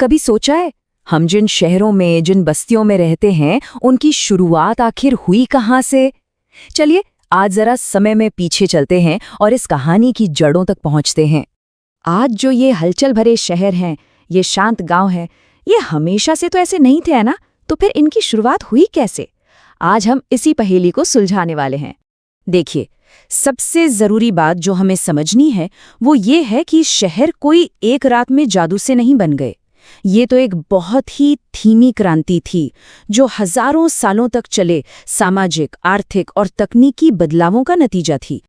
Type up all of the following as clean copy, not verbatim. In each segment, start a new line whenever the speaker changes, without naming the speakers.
कभी सोचा है हम जिन शहरों में, जिन बस्तियों में रहते हैं, उनकी शुरुआत आखिर हुई कहाँ से? चलिए आज जरा समय में पीछे चलते हैं और इस कहानी की जड़ों तक पहुंचते हैं। आज जो ये हलचल भरे शहर हैं, ये शांत गांव हैं, ये हमेशा से तो ऐसे नहीं थे, है ना? तो फिर इनकी शुरुआत हुई कैसे? आज हम इसी पहेली को सुलझाने वाले हैं। देखिए, सबसे जरूरी बात जो हमें समझनी है वो ये है कि शहर कोई एक रात में जादू से नहीं बन गए। ये तो एक बहुत ही धीमी क्रांति थी जो हजारों सालों तक चले सामाजिक, आर्थिक और तकनीकी बदलावों का नतीजा थी।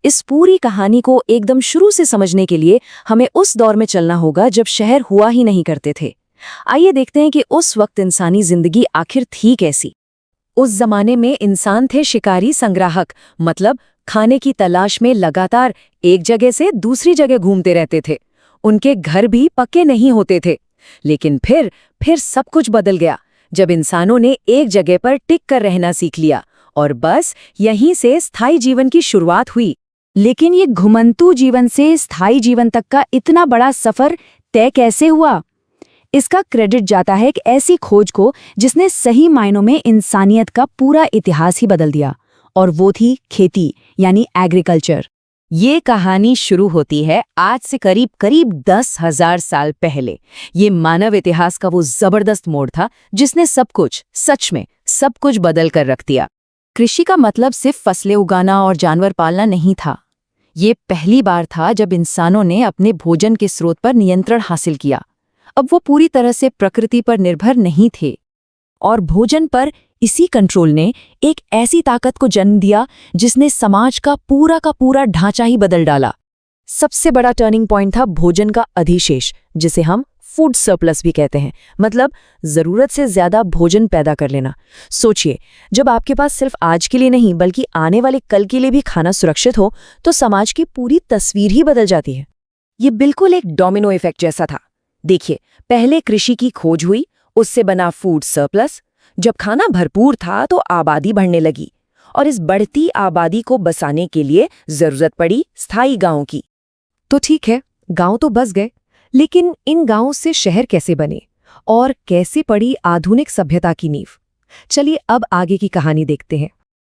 इस पूरी कहानी को एकदम शुरू से समझने के लिए हमें उस दौर में चलना होगा जब शहर हुआ ही नहीं करते थे। आइए देखते हैं कि उस वक्त इंसानी जिंदगी आखिर थी कैसी। उस जमाने में इंसान थे शिकारी संग्राहक, मतलब खाने की तलाश में लगातार एक जगह से दूसरी जगह घूमते रहते थे। उनके घर भी पक्के नहीं होते थे। लेकिन फिर सब कुछ बदल गया जब इंसानों ने एक जगह पर टिक कर रहना सीख लिया और बस यहीं से स्थायी जीवन की शुरुआत हुई। लेकिन ये घुमंतू जीवन से स्थायी जीवन तक का इतना बड़ा सफर तय कैसे हुआ? इसका क्रेडिट जाता है एक ऐसी खोज को जिसने सही मायनों में इंसानियत का पूरा इतिहास ही बदल दिया, और वो थी खेती यानी एग्रीकल्चर। ये कहानी शुरू होती है आज से करीब 10,000 साल पहले। ये मानव इतिहास का वो जबरदस्त मोड़ था जिसने सब कुछ, सच में सब कुछ बदल कर रख दिया। कृषि का मतलब सिर्फ फसलें उगाना और जानवर पालना नहीं था। ये पहली बार था जब इंसानों ने अपने भोजन के स्रोत पर नियंत्रण हासिल किया। अब वो पूरी तरह से प्रकृति पर निर्भर नहीं थे, और भोजन पर इसी कंट्रोल ने एक ऐसी ताकत को जन्म दिया जिसने समाज का पूरा ढांचा ही बदल डाला। सबसे बड़ा टर्निंग पॉइंट था भोजन का अधिशेष, जिसे हम फूड सरप्लस भी कहते हैं, मतलब जरूरत से ज्यादा भोजन पैदा कर लेना। सोचिए, जब आपके पास सिर्फ आज के लिए नहीं बल्कि आने वाले कल के लिए भी खाना सुरक्षित हो तो समाज की पूरी तस्वीर ही बदल जाती है। ये बिल्कुल एक डोमिनो इफेक्ट जैसा था। देखिए, पहले कृषि की खोज हुई, उससे बना फूड सरप्लस। जब खाना भरपूर था तो आबादी बढ़ने लगी, और इस बढ़ती आबादी को बसाने के लिए जरूरत पड़ी स्थायी गांवों की। तो ठीक है, गांव तो बस गए, लेकिन इन गांवों से शहर कैसे बने और कैसे पड़ी आधुनिक सभ्यता की नींव? चलिए अब आगे की कहानी देखते हैं।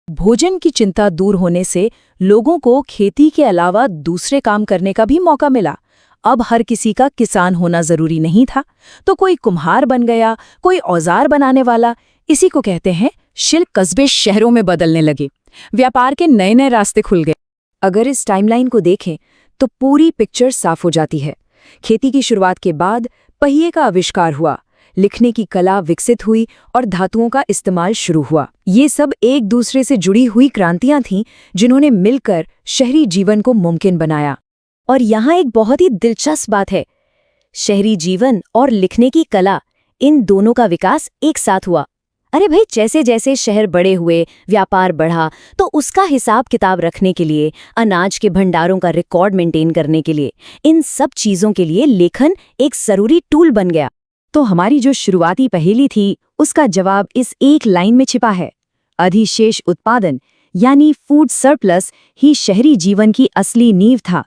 भोजन की चिंता दूर होने से लोगों को खेती के अलावा दूसरे काम करने का भी मौका मिला। अब हर किसी का किसान होना जरूरी नहीं था, तो कोई कुम्हार बन गया, कोई औजार बनाने वाला। इसी को कहते हैं शिल्प। कस्बे शहरों में बदलने लगे, व्यापार के नए नए रास्ते खुल गए। अगर इस टाइमलाइन को देखें तो पूरी पिक्चर साफ हो जाती है। खेती की शुरुआत के बाद पहिए का आविष्कार हुआ, लिखने की कला विकसित हुई और धातुओं का इस्तेमाल शुरू हुआ। ये सब एक दूसरे से जुड़ी हुई क्रांतियां थीं जिन्होंने मिलकर शहरी जीवन को मुमकिन बनाया। और यहाँ एक बहुत ही दिलचस्प बात है, शहरी जीवन और लिखने की कला, इन दोनों का विकास एक साथ हुआ। अरे भाई, जैसे जैसे शहर बड़े हुए, व्यापार बढ़ा, तो उसका हिसाब किताब रखने के लिए, अनाज के भंडारों का रिकॉर्ड मेंटेन करने के लिए, इन सब चीजों के लिए लेखन एक जरूरी टूल बन गया। तो हमारी जो शुरुआती पहेली थी उसका जवाब इस एक लाइन में छिपा है। अधिशेष उत्पादन यानी फूड सरप्लस ही शहरी जीवन की असली नींव था।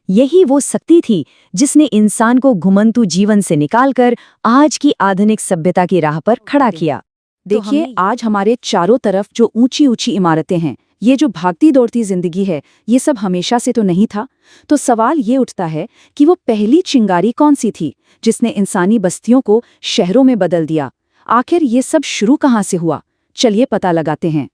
यही वो शक्ति थी जिसने इंसान को घुमंतू जीवन से निकालकर आज की आधुनिक सभ्यता की राह पर खड़ा किया। देखिए, आज हमारे चारों तरफ जो ऊंची ऊंची इमारतें हैं, ये जो भागती दौड़ती जिंदगी है, ये सब हमेशा से तो नहीं था। तो सवाल ये उठता है कि वो पहली चिंगारी कौन सी थी जिसने इंसानी बस्तियों को शहरों में बदल दिया? आखिर ये सब शुरू कहाँ से हुआ? चलिए पता लगाते हैं।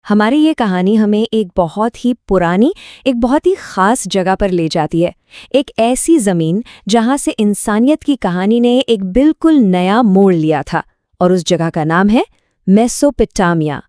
हमारी ये कहानी हमें एक बहुत ही पुरानी, एक बहुत ही खास जगह पर ले जाती है। एक ऐसी जमीन जहां से इंसानियत की कहानी ने एक बिल्कुल नया मोड़ लिया था, और उस जगह का नाम है मेसोपोटामिया।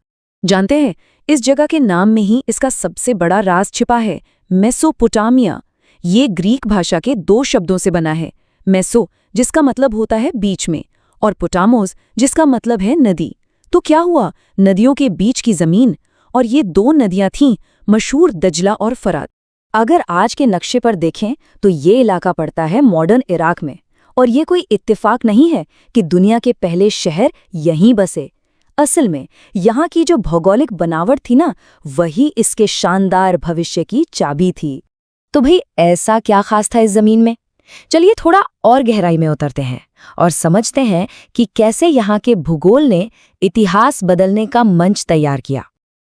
जानते हैं, इस जगह के नाम में ही इसका सबसे बड़ा राज छिपा है। मेसोपोटामिया ये ग्रीक भाषा के 2 शब्दों से बना है। मेसो जिसका मतलब होता है बीच में, और पोटामोस जिसका मतलब है नदी। तो क्या हुआ, नदियों के बीच की जमीन, और ये 2 नदियां थीं, मशहूर दजला और फरात। अगर आज के नक्शे पर देखें तो ये इलाका पड़ता है मॉडर्न इराक में, और ये कोई इत्तेफाक नहीं है कि दुनिया के पहले शहर यहीं बसे। असल में यहाँ की जो भौगोलिक बनावट थी ना, वही इसके शानदार भविष्य की चाबी थी। तो भाई, ऐसा क्या खास था इस जमीन में? चलिए थोड़ा और गहराई में उतरते हैं और समझते हैं कि कैसे यहाँ के भूगोल ने इतिहास बदलने का मंच तैयार किया।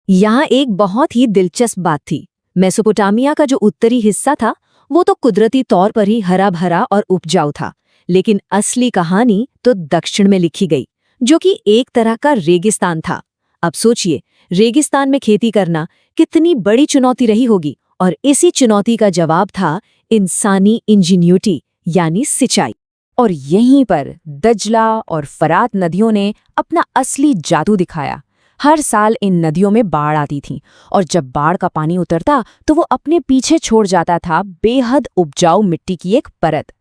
यहाँ एक बहुत ही दिलचस्प बात थी। मेसोपोटामिया का जो उत्तरी हिस्सा था वो तो कुदरती तौर पर ही हरा भरा और उपजाऊ था, लेकिन असली कहानी तो दक्षिण में लिखी गई, जो कि एक तरह का रेगिस्तान था। अब सोचिए, रेगिस्तान में खेती करना कितनी बड़ी चुनौती रही होगी, और इसी चुनौती का जवाब था इंसानी इंजीन्यूटी यानी सिंचाई। और यहीं पर दजला और फरात नदियों ने अपना असली जादू दिखाया। हर साल इन नदियों में बाढ़ आती थी, और जब बाढ़ का पानी उतरता तो वो अपने पीछे छोड़ जाता था बेहद उपजाऊ मिट्टी की एक परत।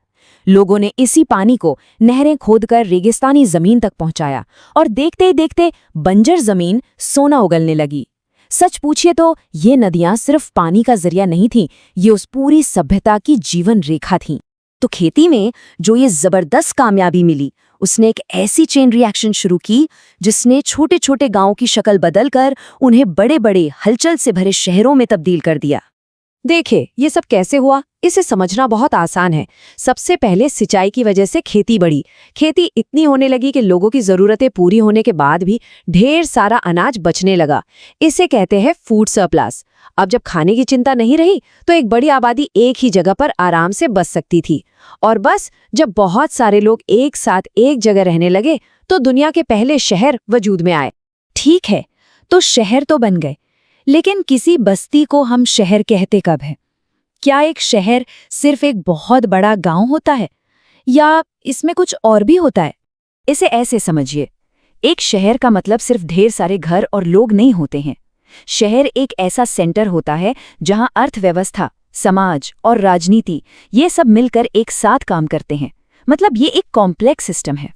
लोगों ने इसी पानी को नहरें खोदकर रेगिस्तानी जमीन तक पहुंचाया, और देखते ही देखते बंजर जमीन सोना उगलने लगी। सच पूछिए तो ये नदियां सिर्फ पानी का जरिया नहीं थीं, ये उस पूरी सभ्यता की जीवन रेखा थीं। तो खेती में जो ये जबरदस्त कामयाबी मिली, उसने एक ऐसी चेन रिएक्शन शुरू की जिसने छोटे छोटे गांवों की शक्ल बदलकर उन्हें बड़े बड़े हलचल से भरे शहरों में तब्दील कर दिया। देखिए, ये सब कैसे हुआ, इसे समझना बहुत आसान है। सबसे पहले सिंचाई की वजह से खेती बढ़ी। खेती इतनी होने लगी कि लोगों की जरूरतें पूरी होने के बाद भी ढेर सारा अनाज बचने लगा। इसे कहते हैं फूड सरप्लस। अब जब खाने की चिंता नहीं रही तो एक बड़ी आबादी एक ही जगह पर आराम से बस सकती थी। और बस जब बहुत सारे लोग एक साथ एक जगह रहने लगे तो दुनिया के पहले शहर वजूद में आए। ठीक है, तो शहर तो बन गए, लेकिन किसी बस्ती को हम शहर कहते कब है? क्या एक शहर सिर्फ एक बहुत बड़ा गांव होता है, या इसमें कुछ और भी होता है? इसे ऐसे समझिए, एक शहर का मतलब सिर्फ ढेर सारे घर और लोग नहीं होते हैं। शहर एक ऐसा सेंटर होता है जहां अर्थव्यवस्था, समाज और राजनीति ये सब मिलकर एक साथ काम करते हैं। मतलब ये एक कॉम्प्लेक्स सिस्टम है।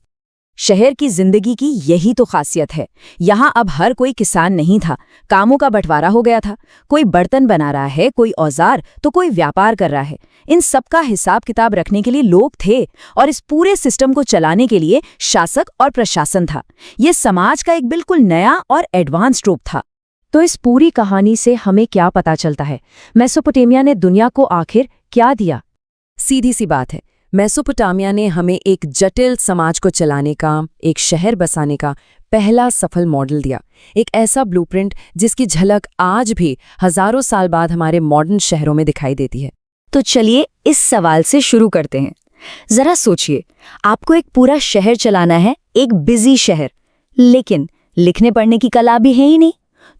शहर की जिंदगी की यही तो खासियत है। यहाँ अब हर कोई किसान नहीं था, कामों का बंटवारा हो गया था। कोई बर्तन बना रहा है, कोई औजार, तो कोई व्यापार कर रहा है। इन सब का हिसाब किताब रखने के लिए लोग थे, और इस पूरे सिस्टम को चलाने के लिए शासक और प्रशासन था। ये समाज का एक बिल्कुल नया और एडवांस रूप था। तो इस पूरी कहानी से हमें क्या पता चलता है? मेसोपोटामिया ने दुनिया को आखिर क्या दिया? सीधी सी बात है, मेसोपोटामिया ने हमें एक जटिल समाज को चलाने का, एक शहर बसाने का पहला सफल मॉडल दिया। एक ऐसा ब्लूप्रिंट जिसकी झलक आज भी हजारों साल बाद हमारे मॉडर्न शहरों में दिखाई देती है। तो चलिए इस सवाल से शुरू करते हैं। जरा सोचिए, आपको एक पूरा शहर चलाना है, एक बिजी शहर, लेकिन लिखने पढ़ने की कला भी है ही नहीं।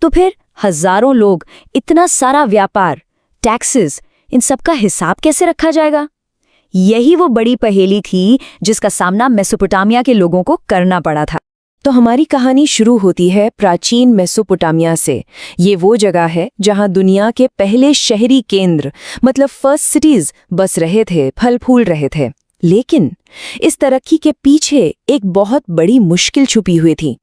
तो फिर हजारों लोग, इतना सारा व्यापार, टैक्सेस, इन सब का हिसाब कैसे रखा जाएगा? यही वो बड़ी पहेली थी जिसका सामना मेसोपोटामिया के लोगों को करना पड़ा था। तो हमारी कहानी शुरू होती है प्राचीन मेसोपोटामिया से। ये वो जगह है जहां दुनिया के पहले शहरी केंद्र, मतलब फर्स्ट सिटीज, बस रहे थे, फल फूल रहे थे। लेकिन इस तरक्की के पीछे एक बहुत बड़ी मुश्किल छुपी हुई थी।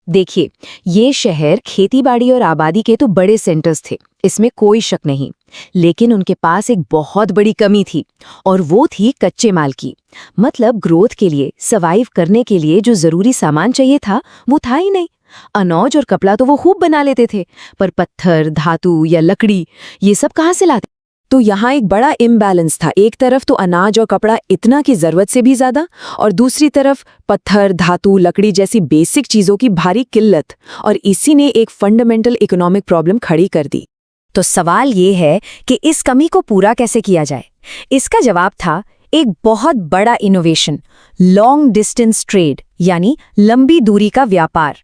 देखिए, ये शहर खेतीबाड़ी और आबादी के तो बड़े सेंटर्स थे, इसमें कोई शक नहीं। लेकिन उनके पास एक बहुत बड़ी कमी थी, और वो थी कच्चे माल की। मतलब ग्रोथ के लिए, सर्वाइव करने के लिए जो जरूरी सामान चाहिए था, वो था ही नहीं। अनाज और कपड़ा तो वो खूब बना लेते थे, पर पत्थर, धातु या लकड़ी, ये सब कहाँ से लाते? तो यहाँ एक बड़ा इम्बैलेंस था। एक तरफ तो अनाज और कपड़ा इतना की जरूरत से भी ज्यादा, और दूसरी तरफ पत्थर, धातु, लकड़ी जैसी बेसिक चीजों की भारी किल्लत। और इसी ने एक फंडामेंटल इकोनॉमिक प्रॉब्लम खड़ी कर दी। तो सवाल ये है कि इस कमी को पूरा कैसे किया जाए? इसका जवाब था एक बहुत बड़ा इनोवेशन, लॉन्ग डिस्टेंस ट्रेड, यानी लंबी दूरी का व्यापार।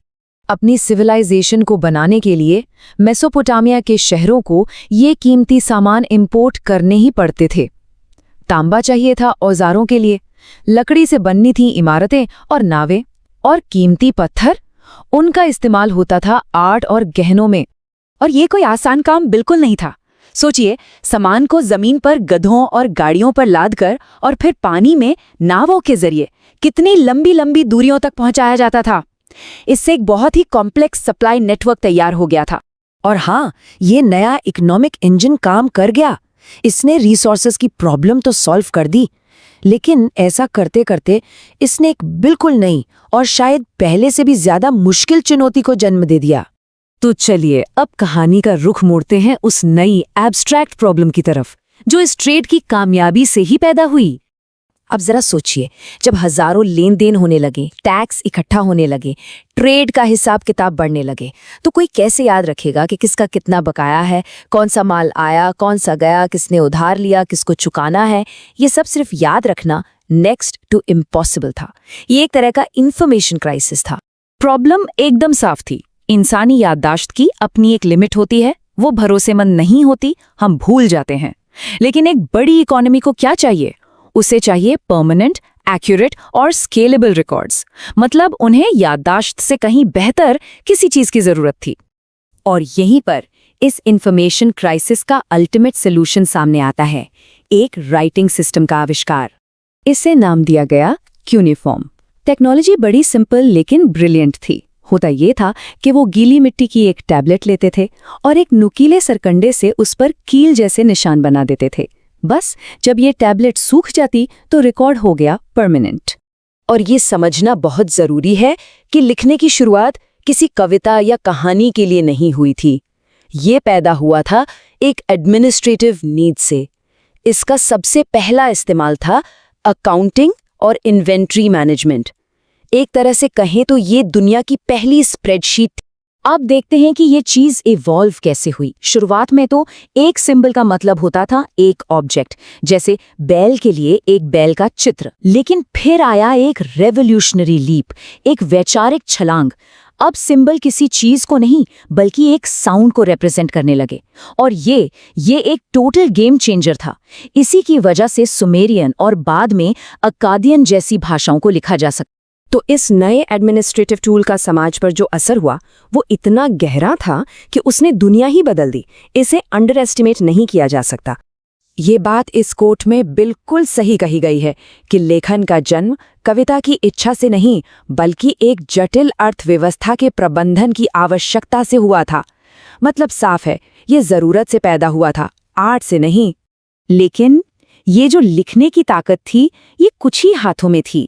अपनी सिविलाइजेशन को बनाने के लिए मेसोपोटामिया के शहरों को ये कीमती सामान इंपोर्ट करने ही पड़ते थे। तांबा चाहिए था औजारों के लिए, लकड़ी से बननी थी इमारतें और नावें, और कीमती पत्थर, उनका इस्तेमाल होता था आर्ट और गहनों में। और ये कोई आसान काम बिल्कुल नहीं था। सोचिए, सामान को जमीन पर गधों और गाड़ियों पर लादकर और फिर पानी में नावों के जरिए कितनी लंबी लंबी दूरियों तक पहुंचाया जाता था। इससे एक बहुत ही कॉम्प्लेक्स सप्लाई नेटवर्क तैयार हो गया था। और हाँ, ये नया इकोनॉमिक इंजन काम कर गया। इसने रिसोर्सेज की प्रॉब्लम तो सॉल्व कर दी, लेकिन ऐसा करते करते इसने एक बिल्कुल नई और शायद पहले से भी ज्यादा मुश्किल चुनौती को जन्म दे दिया। तो चलिए अब कहानी का रुख मोड़ते हैं उस नई एब्स्ट्रैक्ट प्रॉब्लम की तरफ, जो इस ट्रेड की कामयाबी से ही पैदा हुई। अब जरा सोचिए, जब हजारों लेन देन होने लगे, टैक्स इकट्ठा होने लगे, ट्रेड का हिसाब किताब बढ़ने लगे, तो कोई कैसे याद रखेगा कि किसका कितना बकाया है, कौन सा माल आया, कौन सा गया, किसने उधार लिया, किसको चुकाना है। ये सब सिर्फ याद रखना नेक्स्ट टू इम्पॉसिबल था। ये एक तरह का इंफॉर्मेशन क्राइसिस था। प्रॉब्लम एकदम साफ थी, इंसानी याददाश्त की अपनी एक लिमिट होती है, वो भरोसेमंद नहीं होती, हम भूल जाते हैं। लेकिन एक बड़ी इकोनॉमी को क्या चाहिए? उसे चाहिए परमानेंट, एक्यूरेट और स्केलेबल रिकॉर्ड्स। मतलब उन्हें याददाश्त से कहीं बेहतर किसी चीज की जरूरत थी। और यहीं पर इस इंफॉर्मेशन क्राइसिस का अल्टीमेट सॉल्यूशन सामने आता है, एक राइटिंग सिस्टम का आविष्कार। इसे नाम दिया गया क्यूनिफॉर्म। टेक्नोलॉजी बड़ी सिंपल लेकिन ब्रिलियंट थी। होता ये था कि वो गीली मिट्टी की एक टैबलेट लेते थे और एक नुकीले सरकंडे से उस पर कील जैसे निशान बना देते थे। बस जब ये टैबलेट सूख जाती तो रिकॉर्ड हो गया परमानेंट। और ये समझना बहुत जरूरी है कि लिखने की शुरुआत किसी कविता या कहानी के लिए नहीं हुई थी। ये पैदा हुआ था एक एडमिनिस्ट्रेटिव नीड से। इसका सबसे पहला इस्तेमाल था अकाउंटिंग और इन्वेंट्री मैनेजमेंट। एक तरह से कहें तो ये दुनिया की पहली स्प्रेडशीट। अब देखते हैं कि ये चीज इवॉल्व कैसे हुई। शुरुआत में तो एक सिंबल का मतलब होता था एक ऑब्जेक्ट, जैसे बैल के लिए एक बैल का चित्र। लेकिन फिर आया एक रेवोल्यूशनरी लीप, एक वैचारिक छलांग। अब सिंबल किसी चीज को नहीं बल्कि एक साउंड को रिप्रेजेंट करने लगे। और ये एक टोटल गेम चेंजर था। इसी की वजह से सुमेरियन और बाद में अक्कादियन जैसी भाषाओं को लिखा जा सकता। तो इस नए एडमिनिस्ट्रेटिव टूल का समाज पर जो असर हुआ वो इतना गहरा था कि उसने दुनिया ही बदल दी। इसे अंडर एस्टिमेट नहीं किया जा सकता। ये बात इस कोट में बिल्कुल सही कही गई है कि लेखन का जन्म कविता की इच्छा से नहीं बल्कि एक जटिल अर्थव्यवस्था के प्रबंधन की आवश्यकता से हुआ था। मतलब साफ है, ये जरूरत से पैदा हुआ था, आर्ट से नहीं। लेकिन ये जो लिखने की ताकत थी ये कुछ ही हाथों में थी।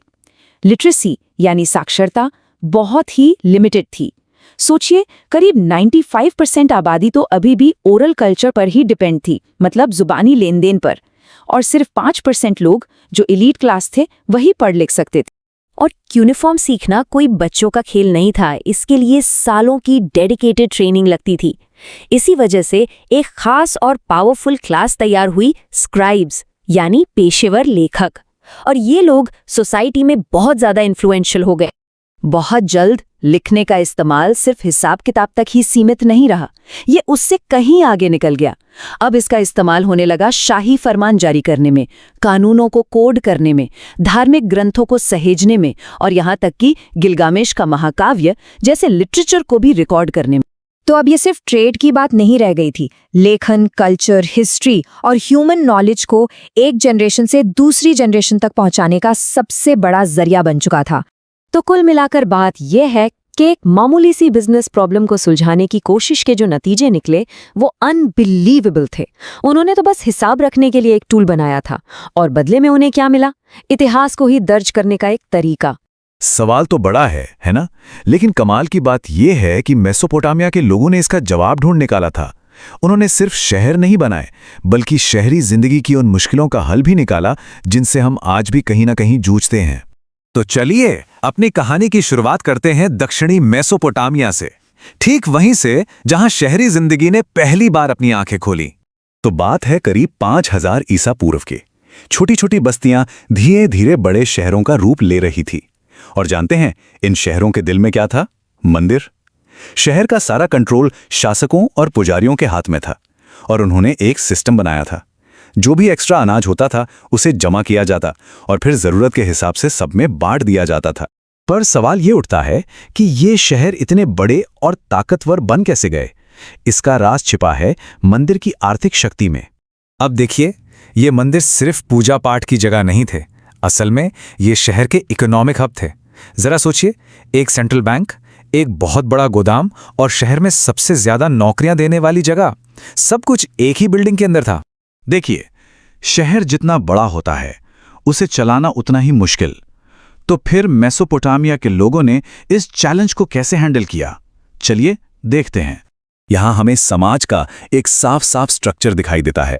लिटरेसी यानी साक्षरता बहुत ही लिमिटेड थी। सोचिए, करीब 95% आबादी तो अभी भी ओरल कल्चर पर ही डिपेंड थी, मतलब जुबानी लेन देन पर। और सिर्फ 5% लोग जो एलीट क्लास थे वही पढ़ लिख सकते थे। और क्यूनिफॉर्म सीखना कोई बच्चों का खेल नहीं था, इसके लिए सालों की डेडिकेटेड ट्रेनिंग लगती थी। इसी वजह से एक खास और पावरफुल क्लास तैयार हुई, स्क्राइब्स यानी पेशेवर लेखक। और ये लोग सोसाइटी में बहुत ज्यादा इन्फ्लुएंशियल हो गए। बहुत जल्द लिखने का इस्तेमाल सिर्फ हिसाब किताब तक ही सीमित नहीं रहा, ये उससे कहीं आगे निकल गया। अब इसका इस्तेमाल होने लगा शाही फरमान जारी करने में, कानूनों को कोड करने में, धार्मिक ग्रंथों को सहेजने में और यहाँ तक कि गिलगामेश का महाकाव्य जैसे लिटरेचर को भी रिकॉर्ड करने में। तो अब ये सिर्फ ट्रेड की बात नहीं रह गई थी। लेखन, कल्चर, हिस्ट्री और ह्यूमन नॉलेज को एक जनरेशन से दूसरी जनरेशन तक पहुंचाने का सबसे बड़ा जरिया बन चुका था। तो कुल मिलाकर बात यह है कि एक मामूली सी बिजनेस प्रॉब्लम को सुलझाने की कोशिश के जो नतीजे निकले वो अनबिलीवेबल थे। उन्होंने तो बस हिसाब रखने के लिए एक टूल बनाया था और बदले में उन्हें क्या मिला? इतिहास को ही दर्ज करने का एक तरीका।
सवाल तो बड़ा है ना? लेकिन कमाल की बात यह है कि मेसोपोटामिया के लोगों ने इसका जवाब ढूंढ निकाला था। उन्होंने सिर्फ शहर नहीं बनाए बल्कि शहरी जिंदगी की उन मुश्किलों का हल भी निकाला जिनसे हम आज भी कहीं ना कहीं जूझते हैं।
तो चलिए अपनी कहानी की शुरुआत करते हैं दक्षिणी मेसोपोटामिया से, ठीक वहीं से जहां शहरी जिंदगी ने पहली बार अपनी आंखें खोली।
तो बात है करीब 5000 ईसा पूर्व की। छोटी छोटी बस्तियां धीरे धीरे बड़े शहरों का रूप ले रही थी। और जानते हैं इन शहरों के दिल में क्या था? मंदिर। शहर का सारा कंट्रोल शासकों और पुजारियों के हाथ में था और उन्होंने एक सिस्टम बनाया था। जो भी एक्स्ट्रा अनाज होता था उसे जमा किया जाता और फिर जरूरत के हिसाब से सब में बांट दिया जाता था। पर सवाल ये उठता है कि ये शहर इतने बड़े और ताकतवर बन कैसे गए? इसका राज छिपा है मंदिर की आर्थिक शक्ति में।
अब देखिए, ये मंदिर सिर्फ पूजा पाठ की जगह नहीं थे, असल में ये शहर के इकोनॉमिक हब थे। जरा सोचिए, एक सेंट्रल बैंक, एक बहुत बड़ा गोदाम और शहर में सबसे ज्यादा नौकरियां देने वाली जगह, सब कुछ एक ही बिल्डिंग के अंदर था।
देखिए, शहर जितना बड़ा होता है उसे चलाना उतना ही मुश्किल। तो फिर मेसोपोटामिया के लोगों ने इस चैलेंज को कैसे हैंडल किया? चलिए देखते हैं। यहां हमें समाज का एक साफ साफ स्ट्रक्चर दिखाई देता है।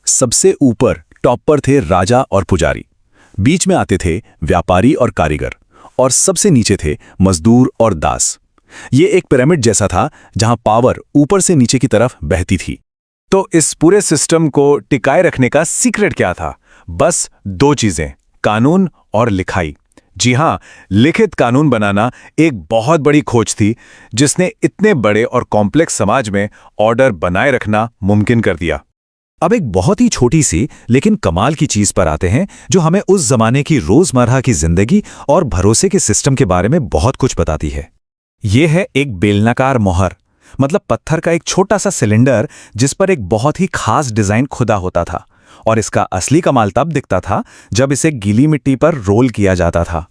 सबसे ऊपर टॉप पर थे राजा और पुजारी। बीच में आते थे व्यापारी और कारीगर, और सबसे नीचे थे मजदूर और दास। ये एक पिरामिड जैसा था जहां पावर ऊपर से नीचे की तरफ बहती थी। तो इस पूरे सिस्टम को टिकाए रखने का सीक्रेट क्या था? बस दो चीजें, कानून और लिखाई। जी हां, लिखित कानून बनाना एक बहुत बड़ी खोज थी जिसने इतने बड़े और कॉम्प्लेक्स समाज में ऑर्डर बनाए रखना मुमकिन कर दिया।
अब एक बहुत ही छोटी सी लेकिन कमाल की चीज पर आते हैं जो हमें उस जमाने की रोजमर्रा की जिंदगी और भरोसे के सिस्टम के बारे में बहुत कुछ बताती है। यह है एक बेलनाकार मोहर, मतलब पत्थर का एक छोटा सा सिलेंडर जिस पर एक बहुत ही खास डिजाइन खुदा होता था, और इसका असली कमाल तब दिखता था जब इसे गीली मिट्टी पर रोल किया जाता था।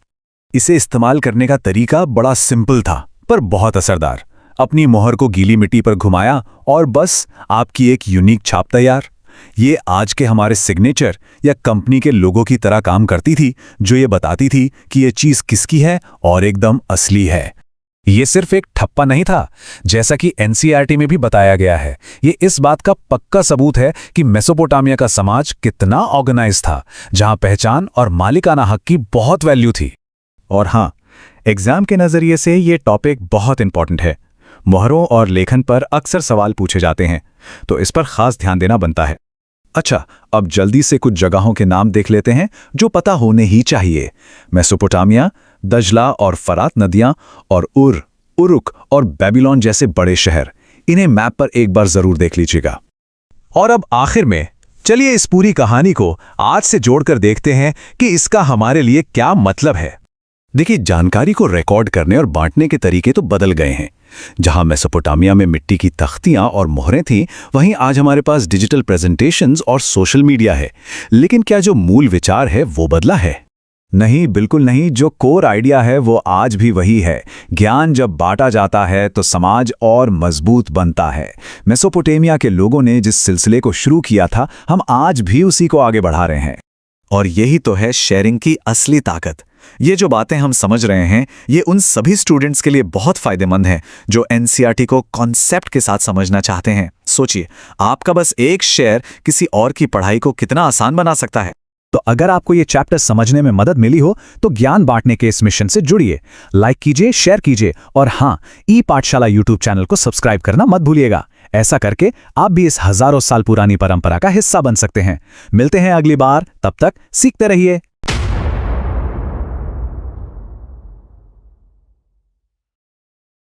इसे इस्तेमाल करने का तरीका बड़ा सिंपल था पर बहुत असरदार। अपनी मोहर को गीली मिट्टी पर घुमाया और बस आपकी एक यूनिक छाप तैयार। ये आज के हमारे सिग्नेचर या कंपनी के लोगों की तरह काम करती थी, जो ये बताती थी कि ये चीज किसकी है और एकदम असली है।
ये सिर्फ एक ठप्पा नहीं था, जैसा कि एनसीईआरटी में भी बताया गया है। ये इस बात का पक्का सबूत है कि मेसोपोटामिया का समाज कितना ऑर्गेनाइज था, जहां पहचान और मालिकाना हक की बहुत वैल्यू थी।
और हाँ, एग्जाम के नजरिए से ये टॉपिक बहुत इंपॉर्टेंट है। मोहरों और लेखन पर अक्सर सवाल पूछे जाते हैं, तो इस पर खास ध्यान देना बनता है। अच्छा, अब जल्दी से कुछ जगहों के नाम देख लेते हैं जो पता होने ही चाहिए। मेसोपोटामिया, दजला और फरात नदियां, और उरुक और बेबीलोन जैसे बड़े शहर। इन्हें मैप पर एक बार जरूर देख लीजिएगा।
और अब आखिर में चलिए इस पूरी कहानी को आज से जोड़कर देखते हैं कि इसका हमारे लिए क्या मतलब है।
देखिए, जानकारी को रिकॉर्ड करने और बांटने के तरीके तो बदल गए हैं। जहां मेसोपोटामिया में मिट्टी की तख्तियां और मोहरें थीं, वहीं आज हमारे पास डिजिटल प्रेजेंटेशंस और सोशल मीडिया है। लेकिन क्या जो मूल विचार है वो बदला है?
नहीं, बिल्कुल नहीं। जो कोर आइडिया है वो आज भी वही है। ज्ञान जब बांटा जाता है तो समाज और मजबूत बनता है। मेसोपोटामिया के लोगों ने जिस सिलसिले को शुरू किया था, हम आज भी उसी को आगे बढ़ा रहे हैं।
और यही तो है शेयरिंग की असली ताकत। ये जो बातें हम समझ रहे हैं, ये उन सभी स्टूडेंट्स के लिए बहुत फायदेमंद है जो एनसीईआरटी को कॉन्सेप्ट के साथ समझना चाहते हैं। सोचिए, आपका बस एक शेयर किसी और की पढ़ाई को कितना आसान बना सकता है।
तो अगर आपको ये चैप्टर समझने में मदद मिली हो तो ज्ञान बांटने के इस मिशन से जुड़िए, लाइक कीजिए, शेयर कीजिए, और हाँ, ई पाठशाला यूट्यूब चैनल को सब्सक्राइब करना मत भूलिएगा। ऐसा करके आप भी इस हजारों साल पुरानी परंपरा का हिस्सा बन सकते हैं। मिलते हैं अगली बार, तब तक सीखते रहिए।